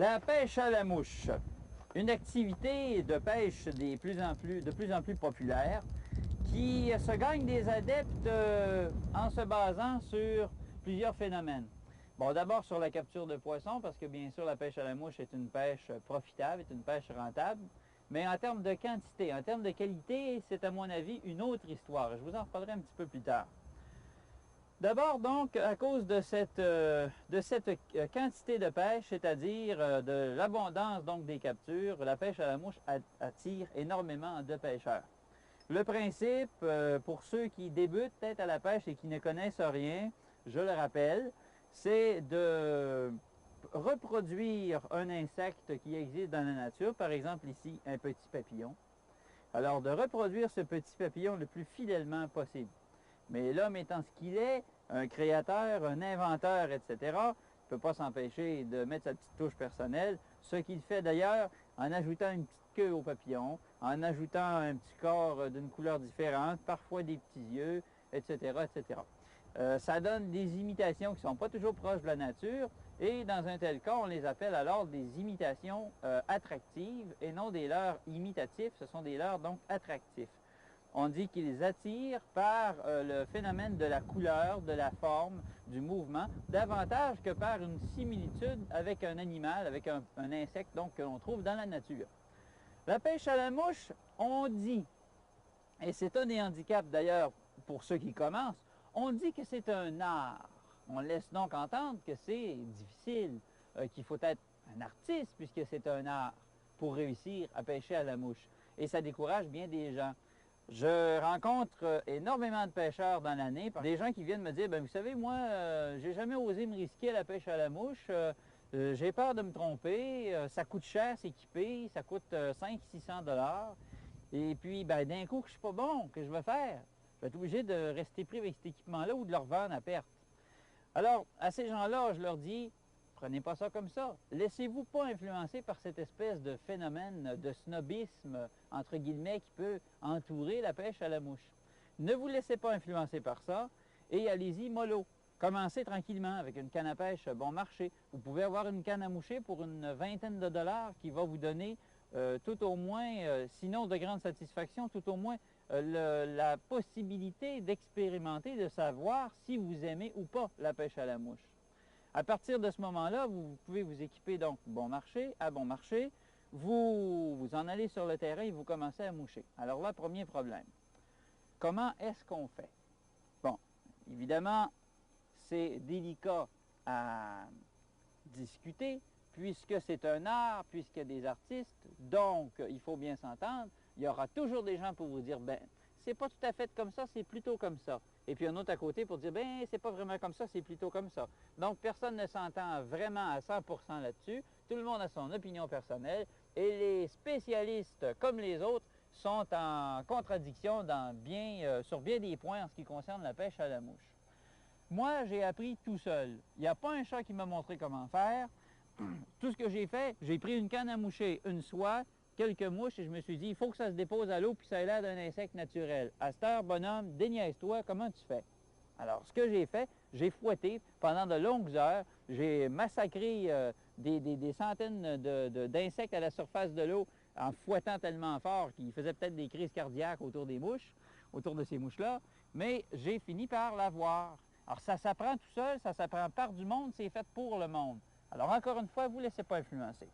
La pêche à la mouche, une activité de pêche de plus en plus populaire qui se gagne des adeptes en se basant sur plusieurs phénomènes. Bon, d'abord sur la capture de poissons, parce que bien sûr la pêche à la mouche est une pêche profitable, est une pêche rentable, mais en termes de quantité, en termes de qualité, c'est à mon avis une autre histoire. Je vous en reparlerai un petit peu plus tard. D'abord, donc, à cause de cette quantité de pêche, c'est-à-dire de l'abondance donc des captures, la pêche à la mouche attire énormément de pêcheurs. Le principe, pour ceux qui débutent peut-être à la pêche et qui ne connaissent rien, je le rappelle, c'est de reproduire un insecte qui existe dans la nature, par exemple ici un petit papillon. Alors, de reproduire ce petit papillon le plus fidèlement possible. Mais l'homme étant ce qu'il est, un créateur, un inventeur, etc., ne peut pas s'empêcher de mettre sa petite touche personnelle, ce qu'il fait d'ailleurs en ajoutant une petite queue au papillon, en ajoutant un petit corps d'une couleur différente, parfois des petits yeux, etc., etc. Ça donne des imitations qui ne sont pas toujours proches de la nature, et dans un tel cas, on les appelle alors des imitations attractives et non des leurres imitatifs, ce sont des leurres donc attractifs. On dit qu'ils attirent par le phénomène de la couleur, de la forme, du mouvement, davantage que par une similitude avec un animal, avec un insecte donc, que l'on trouve dans la nature. La pêche à la mouche, on dit, et c'est un des handicaps d'ailleurs pour ceux qui commencent, on dit que c'est un art. On laisse donc entendre que c'est difficile, qu'il faut être un artiste puisque c'est un art pour réussir à pêcher à la mouche. Et ça décourage bien des gens. Je rencontre énormément de pêcheurs dans l'année, des gens qui viennent me dire, vous savez, moi, j'ai jamais osé me risquer à la pêche à la mouche, j'ai peur de me tromper, ça coûte cher s'équiper, ça coûte 500-600 $. Et puis, d'un coup, que je suis pas bon, que je vais faire? Je vais être obligé de rester pris avec cet équipement-là ou de le revendre à perte. Alors, à ces gens-là, je leur dis, prenez pas ça comme ça. Laissez-vous pas influencer par cette espèce de phénomène de snobisme, entre guillemets, qui peut entourer la pêche à la mouche. Ne vous laissez pas influencer par ça et allez-y mollo. Commencez tranquillement avec une canne à pêche bon marché. Vous pouvez avoir une canne à moucher pour une vingtaine de dollars qui va vous donner tout au moins, sinon de grande satisfaction, tout au moins la possibilité d'expérimenter, de savoir si vous aimez ou pas la pêche à la mouche. À partir de ce moment-là, vous pouvez vous équiper donc bon marché, à bon marché, vous en allez sur le terrain et vous commencez à moucher. Alors là, premier problème. Comment est-ce qu'on fait? Bon, évidemment, c'est délicat à discuter puisque c'est un art, puisqu'il y a des artistes, donc il faut bien s'entendre. Il y aura toujours des gens pour vous dire, c'est pas tout à fait comme ça, c'est plutôt comme ça. Et puis un autre à côté pour dire, c'est pas vraiment comme ça, c'est plutôt comme ça. Donc personne ne s'entend vraiment à 100% là-dessus. Tout le monde a son opinion personnelle et les spécialistes, comme les autres, sont en contradiction sur bien des points en ce qui concerne la pêche à la mouche. Moi, j'ai appris tout seul. Il n'y a pas un chat qui m'a montré comment faire. Tout ce que j'ai fait, j'ai pris une canne à moucher, une soie, quelques mouches et je me suis dit, il faut que ça se dépose à l'eau puis ça ait l'air d'un insecte naturel. À cette heure, bonhomme, déniaise-toi, comment tu fais? Alors, ce que j'ai fait, j'ai fouetté pendant de longues heures, j'ai massacré des centaines d'insectes à la surface de l'eau en fouettant tellement fort qu'ils faisaient peut-être des crises cardiaques autour des mouches, autour de ces mouches-là, mais j'ai fini par l'avoir. Alors, ça s'apprend tout seul, ça s'apprend par du monde, c'est fait pour le monde. Alors, encore une fois, vous ne laissez pas influencer.